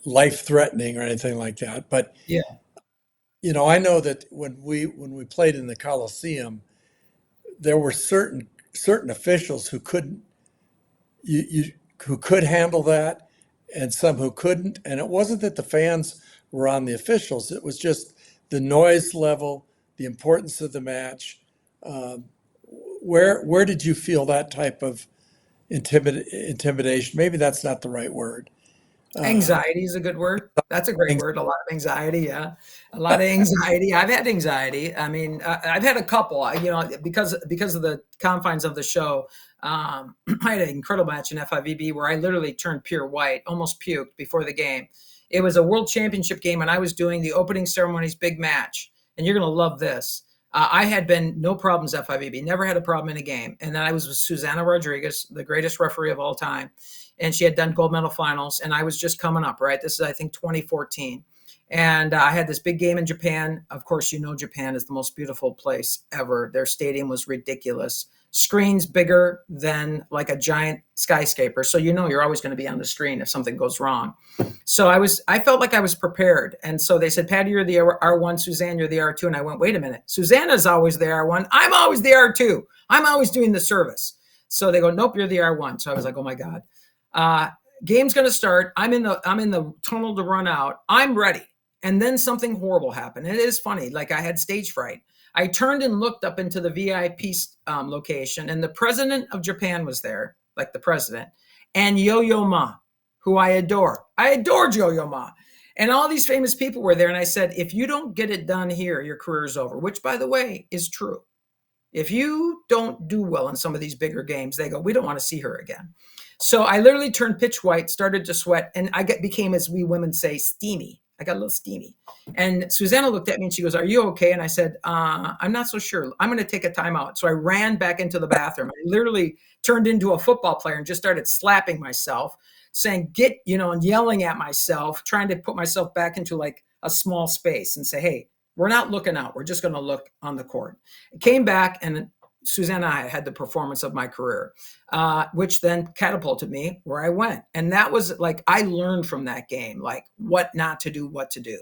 life-threatening or anything like that, but Yeah. I know that when we played in the Coliseum, there were certain officials who couldn't who could handle that, and some who couldn't. And it wasn't that the fans were on the officials; it was just the noise level, the importance of the match. Where did you feel that type of intimidation? Maybe that's not the right word. Anxiety is a good word. That's a great word. A lot of anxiety. Yeah. A lot of anxiety. I've had anxiety. I mean, I've had a couple, because of the confines of the show. I had an incredible match in FIVB where I literally turned pure white, almost puked before the game. It was a world championship game and I was doing the opening ceremony's big match. And you're going to love this. I had been no problems at FIVB, never had a problem in a game. And then I was with Susana Rodriguez, the greatest referee of all time. And she had done gold medal finals. And I was just coming up, right? This is, I think, 2014. And I had this big game in Japan. Of course, Japan is the most beautiful place ever. Their stadium was ridiculous. Screens bigger than like a giant skyscraper. So you're always going to be on the screen if something goes wrong. So I felt like I was prepared. And so they said, Patty, you're the R1, Suzanne, you're the R2. And I went, wait a minute. Susanna's always the R1. I'm always the R2. I'm always doing the service. So they go, nope, you're the R1. So I was like, oh my God. Game's going to start. I'm in the tunnel to run out. I'm ready. And then something horrible happened. And it is funny. Like I had stage fright. I turned and looked up into the VIP location, and the president of Japan was there, like the president, and Yo-Yo Ma, who I adore. I adored Yo-Yo Ma. And all these famous people were there. And I said, if you don't get it done here, your career's over, which, by the way, is true. If you don't do well in some of these bigger games, they go, we don't want to see her again. So I literally turned pitch white, started to sweat, and I became, as we women say, steamy. I got a little steamy. And Susanna looked at me and she goes, "Are you okay?" And I said, "I'm not so sure. I'm going to take a timeout." So I ran back into the bathroom. I literally turned into a football player and just started slapping myself, saying, "Get," and yelling at myself, trying to put myself back into like a small space and say, "Hey, we're not looking out. We're just going to look on the court." I came back, and Susanna and I had the performance of my career, which then catapulted me where I went. And that was like, I learned from that game, like what not to do, what to do.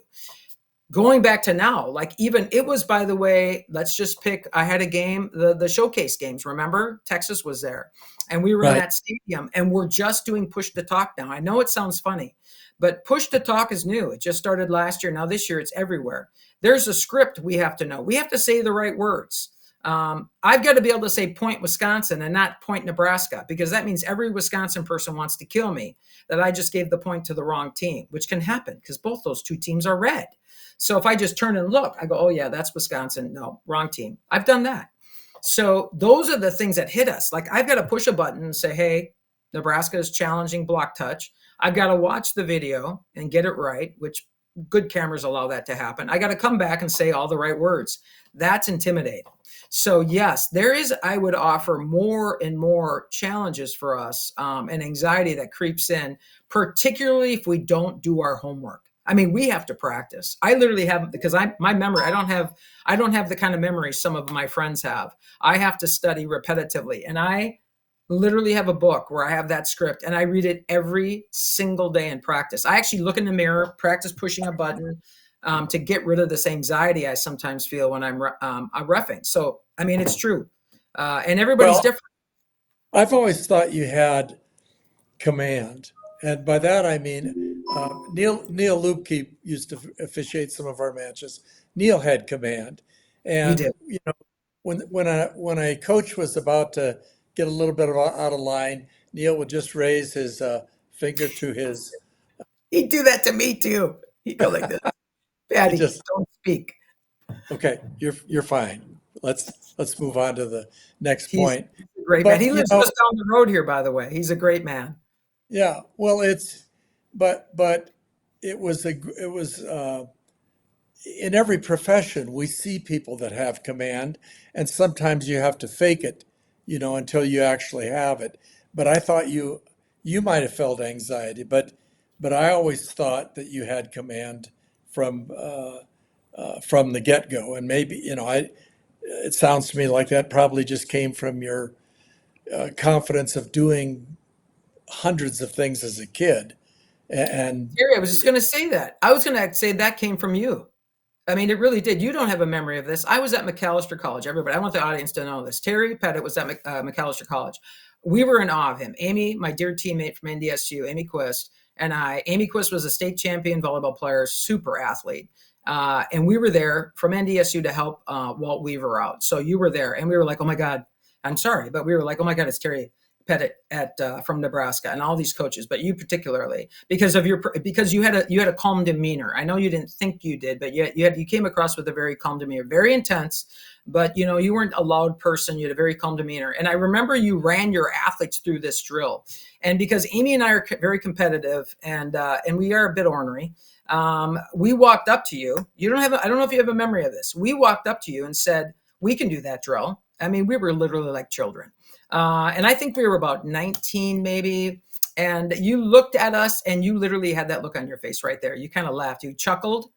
Going back to now, like even it was, by the way, let's just pick, I had a game, the showcase games, remember? Texas was there. And we were in that stadium, and we're just doing push to talk now. I know it sounds funny, but push to talk is new. It just started last year. Now this year it's everywhere. There's a script we have to know. We have to say the right words. I've got to be able to say point Wisconsin and not point Nebraska, because that means every Wisconsin person wants to kill me that I just gave the point to the wrong team, which can happen because both those two teams are red. So if I just turn and look, I go, "Oh yeah, that's Wisconsin." No, wrong team. I've done that. So those are the things that hit us. Like I've got to push a button and say, "Hey, Nebraska is challenging block touch." I've got to watch the video and get it right, which good cameras allow that to happen. I got to come back and say all the right words. That's intimidating. So yes, there is, I would offer, more and more challenges for us, and anxiety that creeps in, particularly if we don't do our homework. I mean, we have to practice. I literally have, because my memory, I don't have the kind of memory some of my friends have. I have to study repetitively, and I literally have a book where I have that script and I read it every single day in practice. I actually look in the mirror, practice pushing a button, to get rid of this anxiety I sometimes feel when I'm reffing. So, I mean, it's true. And everybody's different. I've always thought you had command. And by that, I mean, Neil Lupke used to officiate some of our matches. Neil had command. He And, did. when a coach was about to get a little bit out of line, Neil would just raise his finger to his. He'd do that to me too. He'd go like this. Patty, don't speak. Okay, you're fine. Let's move on to the next point. He's a great man. He lives just down the road here, by the way. He's a great man. Yeah, well, but it was in every profession we see people that have command, and sometimes you have to fake it, until you actually have it. But I thought you might have felt anxiety, but I always thought that you had command from the get-go, and maybe it sounds to me like that probably just came from your confidence of doing hundreds of things as a kid. And Gary, I was just going to say that. I was going to say that came from you. I mean, it really did. You don't have a memory of this. I was at McAllister College. Everybody, I want the audience to know this. Terry Pettit was at McAllister College. We were in awe of him. Amy, my dear teammate from NDSU, Amy Quist, and I. Amy Quist was a state champion volleyball player, super athlete. And we were there from NDSU to help Walt Weaver out. So you were there, and we were like, "Oh my God, I'm sorry," but we were like, "Oh my God, it's Terry Pettit from Nebraska," and all these coaches, but you particularly because you had a calm demeanor. I know you didn't think you did, but you came across with a very calm demeanor, very intense, but you weren't a loud person. You had a very calm demeanor, and I remember you ran your athletes through this drill, and because Amy and I are very competitive, and we are a bit ornery. We walked up to you. I don't know if you have a memory of this. We walked up to you and said, "We can do that drill." I mean, we were literally like children. And I think we were about 19 maybe. And you looked at us and you literally had that look on your face right there. You kind of laughed, you chuckled.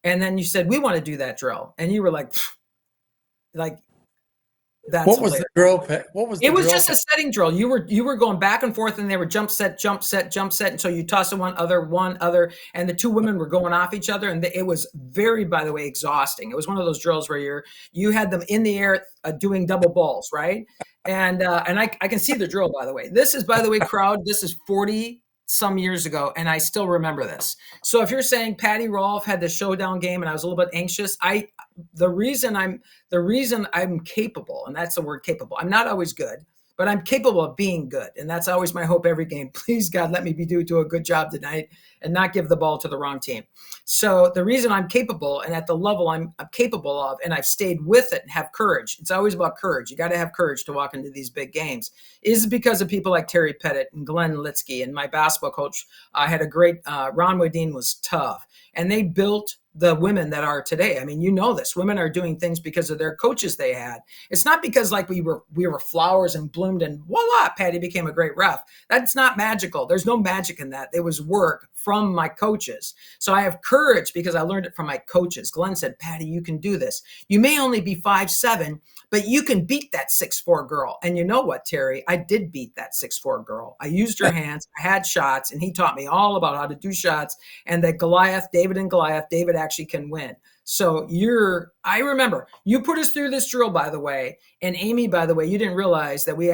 And then you said, "We want to do that drill." And you were like, that's what was the drill? What was the It was drill? just a setting drill. You were going back and forth, and they were jump set, jump set, jump set. And so you toss one other, and the two women were going off each other. And it was very, by the way, exhausting. It was one of those drills where you had them in the air doing double balls, right? And I can see the drill, by the way. This is, by the way, crowd, this is 40 some years ago, and I still remember this. So if you're saying Pati Rolf had the showdown game and I was a little bit anxious, the reason I'm capable, and that's the word capable. I'm not always good, but I'm capable of being good. And that's always my hope every game. Please, God, let me do a good job tonight and not give the ball to the wrong team. So the reason I'm capable and at the level I'm capable of, and I've stayed with it and have courage, it's always about courage. You got to have courage to walk into these big games, is because of people like Terry Pettit and Glenn Litsky. And my basketball coach had a great, Ron Wedine was tough. And they built the women that are today. I mean, you know this. Women are doing things because of their coaches they had. It's not because like we were flowers and bloomed and voila, Patty became a great ref. That's not magical. There's no magic in that. It was work from my coaches. So I have courage because I learned it from my coaches. Glenn said, Patty, you can do this. You may only be 5'7", but you can beat that 6'4" girl. And you know what, Terry? I did beat that 6'4" girl. I used her hands. I had shots, and he taught me all about how to do shots. And that David and Goliath, David actually can win. So I remember you put us through this drill, by the way. And Amy, by the way, you didn't realize that we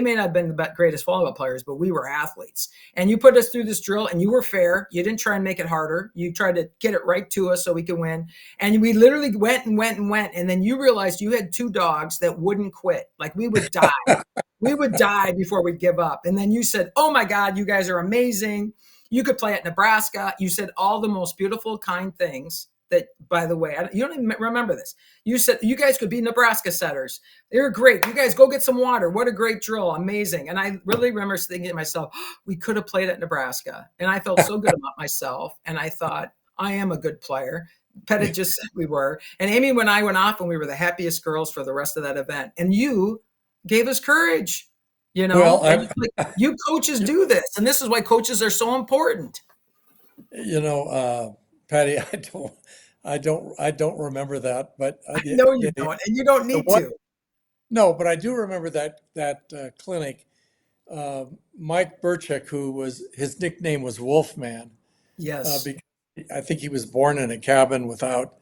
may not have been the greatest volleyball players, but we were athletes. And you put us through this drill and you were fair. You didn't try and make it harder. You tried to get it right to us so we could win. And we literally went and went and went. And then you realized you had two dogs that wouldn't quit. Like we would die. We would die before we'd give up. And then you said, oh my God, you guys are amazing. You could play at Nebraska. You said all the most beautiful, kind things. That, by the way, you don't even remember this. You said you guys could be Nebraska setters. They're great. You guys go get some water. What a great drill. Amazing. And I really remember thinking to myself, we could have played at Nebraska. And I felt so good about myself. And I thought, I am a good player. Pettit just said we were. And Amy and I went off and we were the happiest girls for the rest of that event. And you gave us courage. You know, Well, you coaches do this. And this is why coaches are so important. you know, Patty, I don't remember that, but I know you don't, and you don't need to. No, but I do remember that clinic. Mike Burchek, his nickname was Wolfman. Yes. Because I think he was born in a cabin without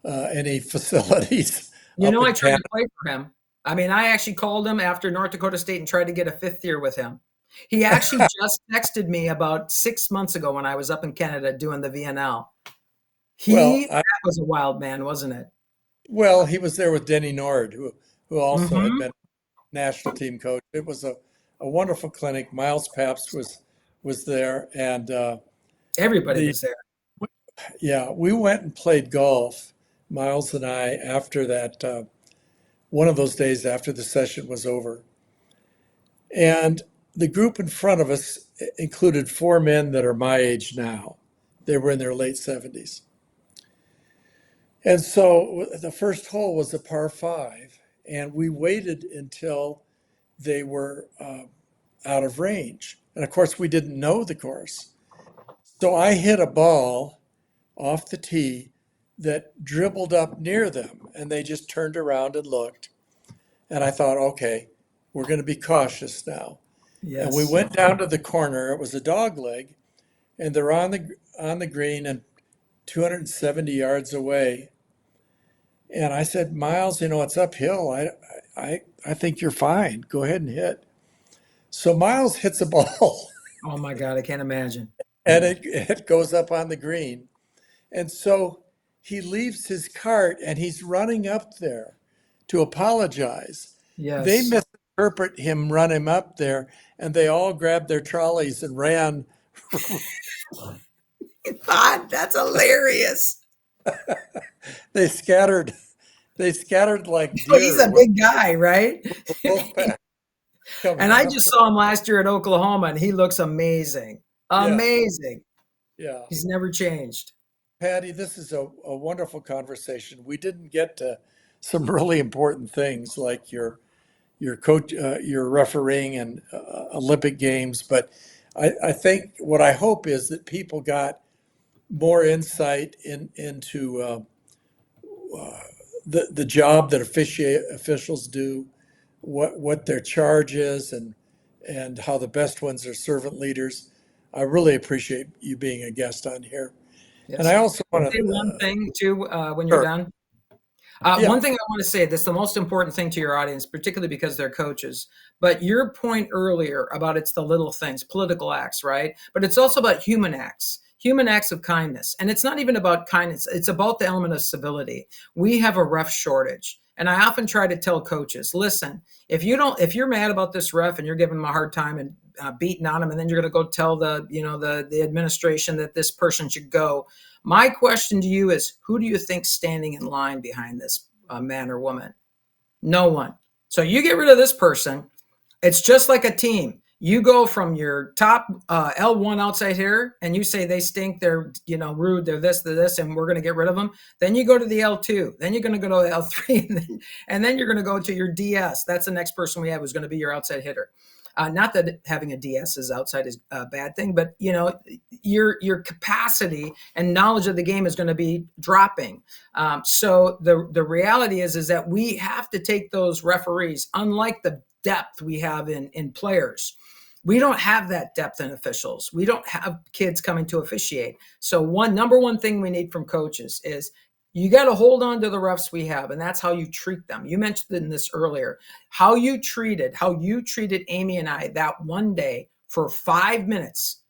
any facilities. You know, I tried to play for him. I mean, I actually called him after North Dakota State and tried to get a fifth year with him. He actually just texted me about 6 months ago when I was up in Canada doing the VNL. That was a wild man, wasn't it? Well, he was there with Denny Nord, who also had been national team coach. It was a wonderful clinic. Miles Pabst was there, and everybody was there. Yeah, we went and played golf, Miles and I, after that, one of those days after the session was over. And the group in front of us included four men that are my age now. They were in their late 70s. And so the first hole was a par 5, and we waited until they were out of range. And of course, we didn't know the course. So I hit a ball off the tee that dribbled up near them, and they just turned around and looked. And I thought, okay, we're going to be cautious now. Yes. And we went down to the corner. It was a dog leg, and they're on the green and 270 yards away. And I said, Miles, it's uphill. I think you're fine. Go ahead and hit. So Miles hits a ball. Oh my God, I can't imagine. And it goes up on the green. And so he leaves his cart and he's running up there to apologize. Yes. They misinterpret him run him up there, and they all grabbed their trolleys and ran. God, that's hilarious. They scattered like deer. Oh, he's a big guy, right? And I up. just saw him last year at Oklahoma, and he looks amazing. Amazing. Yeah. He's never changed. Patty, this is a wonderful conversation. We didn't get to some really important things like your coach, your refereeing and Olympic Games, but I think what I hope is that people got more insight into the job that officials do, what their charge is, and how the best ones are servant leaders. I really appreciate you being a guest on here. Yes. And I also want to say one thing too when you're done. One thing I want to say that's the most important thing to your audience, particularly because they're coaches. But your point earlier about it's the little things, political acts, right? But it's also about human acts of kindness. And it's not even about kindness. It's about the element of civility. We have a ref shortage. And I often try to tell coaches, listen, if you're mad about this ref and you're giving him a hard time and beating on him, and then you're going to go tell the administration that this person should go. My question to you is, who do you think's standing in line behind this man or woman? No one. So you get rid of this person. It's just like a team. You go from your top L1 outside hitter and you say they stink, they're rude, they're this, and we're going to get rid of them. Then you go to the L2. Then you're going to go to L3, and then you're going to go to your DS. That's the next person we have who's going to be your outside hitter. Not that having a DS is outside is a bad thing, but your capacity and knowledge of the game is going to be dropping. So the reality is that we have to take those referees, unlike the depth we have in players. We don't have that depth in officials. We don't have kids coming to officiate. So number one thing we need from coaches is you got to hold on to the refs we have, and that's how you treat them. You mentioned this earlier, how you treated Amy and I that one day for 5 minutes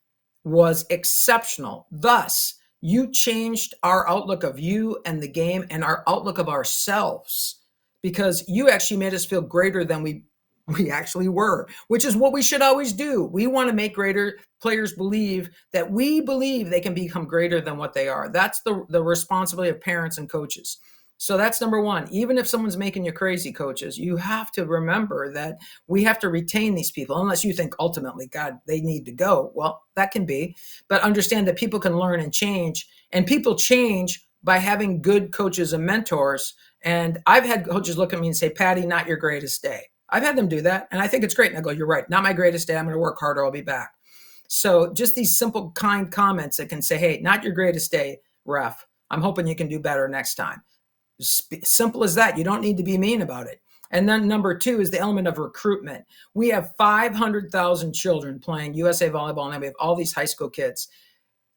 was exceptional. Thus, you changed our outlook of you and the game and our outlook of ourselves, because you actually made us feel greater than we actually were, which is what we should always do. We want to make greater players believe that we believe they can become greater than what they are. That's the responsibility of parents and coaches. So that's number one. Even if someone's making you crazy, coaches, you have to remember that we have to retain these people, unless you think ultimately, God, they need to go. Well, that can be, but understand that people can learn and change, and people change by having good coaches and mentors. And I've had coaches look at me and say, Patty, not your greatest day. I've had them do that, and I think it's great. And I go, you're right. Not my greatest day. I'm going to work harder. I'll be back. So just these simple, kind comments that can say, hey, not your greatest day, ref. I'm hoping you can do better next time. Simple as that. You don't need to be mean about it. And then number two is the element of recruitment. We have 500,000 children playing USA Volleyball, and then we have all these high school kids.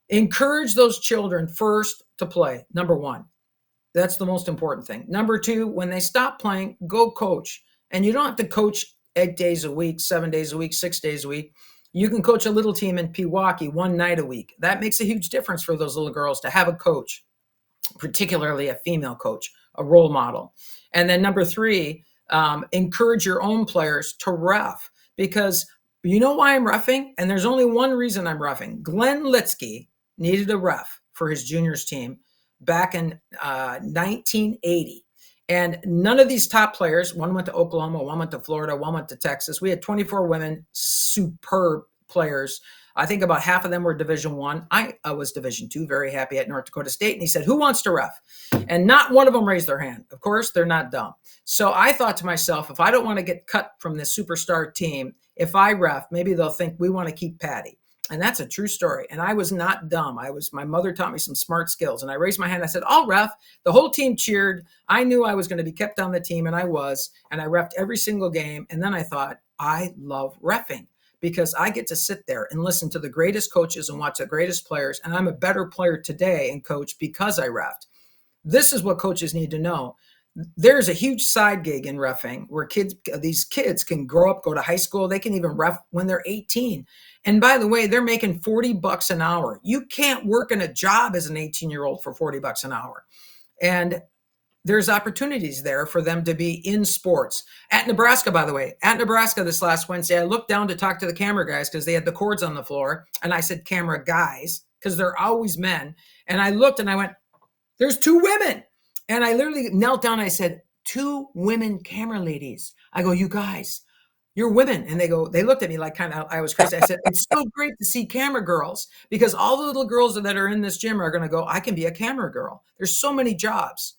Encourage those children first to play, number one. That's the most important thing. Number two, when they stop playing, go coach. And you don't have to coach 8 days a week, 7 days a week, 6 days a week. You can coach a little team in Pewaukee one night a week. That makes a huge difference for those little girls to have a coach, particularly a female coach, a role model. And then number three, encourage your own players to ref, because you know why I'm reffing? And there's only one reason I'm reffing. Glenn Litsky needed a ref for his juniors team back in 1980. And none of these top players, one went to Oklahoma, one went to Florida, one went to Texas. We had 24 women, superb players. I think about half of them were Division I. I was Division II, very happy at North Dakota State. And he said, who wants to ref? And not one of them raised their hand. Of course, they're not dumb. So I thought to myself, if I don't want to get cut from this superstar team, if I ref, maybe they'll think we want to keep Patty. And that's a true story. And I was not dumb. My mother taught me some smart skills. And I raised my hand. I said, I'll ref. The whole team cheered. I knew I was going to be kept on the team, and I was. And I refed every single game. And then I thought, I love reffing, because I get to sit there and listen to the greatest coaches and watch the greatest players. And I'm a better player today and coach because I refed. This is what coaches need to know. There's a huge side gig in reffing where these kids can grow up, go to high school. They can even ref when they're 18. And by the way, they're making $40 an hour. You can't work in a job as an 18-year-old for $40 an hour. And there's opportunities there for them to be in sports. At Nebraska, by the way, this last Wednesday, I looked down to talk to the camera guys because they had the cords on the floor. And I said, camera guys, because they're always men. And I looked and I went, there's 2 women. And I literally knelt down and I said, 2 women camera ladies. I go, you guys, you're women. And they looked at me like kind of I was crazy. I said, it's so great to see camera girls, because all the little girls that are in this gym are going to go, I can be a camera girl. There's so many jobs.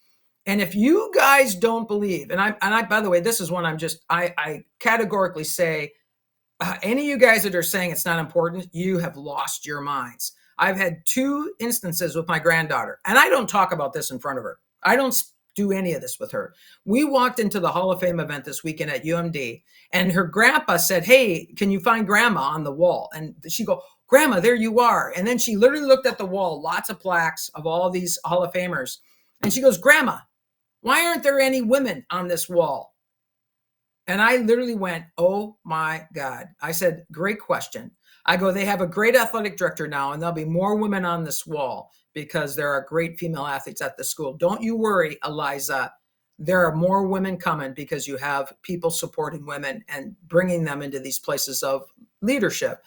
And if you guys don't believe, and I by the way, this is one I categorically say, any of you guys that are saying it's not important, you have lost your minds. I've had 2 instances with my granddaughter, and I don't talk about this in front of her. I don't do any of this with her. We walked into the Hall of Fame event this weekend at UMD, and her grandpa said, hey, can you find grandma on the wall? And she go, grandma, there you are. And then she literally looked at the wall, lots of plaques of all these Hall of Famers. And she goes, grandma, why aren't there any women on this wall? And I literally went, oh my God. I said, great question. I go, they have a great athletic director now, and there'll be more women on this wall because there are great female athletes at the school. Don't you worry, Eliza. there are more women coming because you have people supporting women and bringing them into these places of leadership.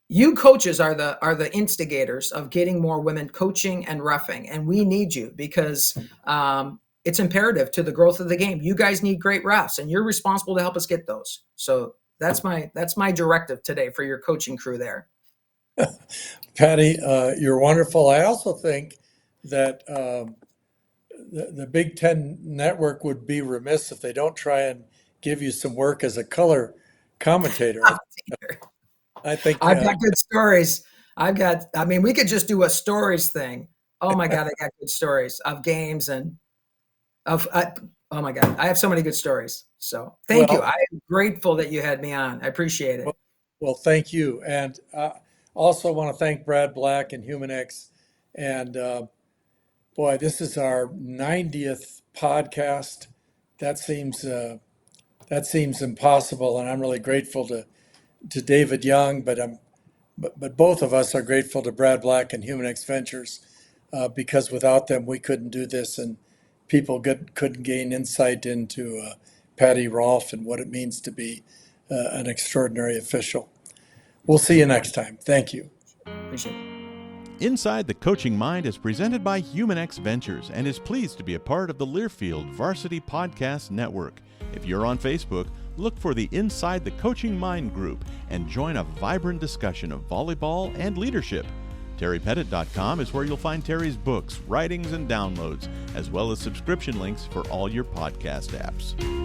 You coaches are the instigators of getting more women coaching and reffing, and we need you because it's imperative to the growth of the game. You guys need great refs, and you're responsible to help us get those. So that's my directive today for your coaching crew there. Patty, you're wonderful. I also think that the Big Ten Network would be remiss if they don't try and give you some work as a color commentator. I think I've got good stories. I mean, we could just do a stories thing. Oh my God, I got good stories of games and oh my God, I have so many good stories. So thank you. I'm grateful that you had me on. I appreciate it. Well, thank you. And also want to thank Brad Black and Humanex. And boy, this is our 90th podcast. That seems impossible. And I'm really grateful to David Young, but both of us are grateful to Brad Black and Humanex Ventures because without them we couldn't do this, and people couldn't gain insight into Pati Rolf and what it means to be an extraordinary official. We'll see you next time. Thank you. Appreciate it. Inside the Coaching Mind is presented by Humanex Ventures and is pleased to be a part of the Learfield Varsity Podcast Network. If you're on Facebook, look for the Inside the Coaching Mind group and join a vibrant discussion of volleyball and leadership. TerryPettit.com is where you'll find Terry's books, writings, and downloads, as well as subscription links for all your podcast apps.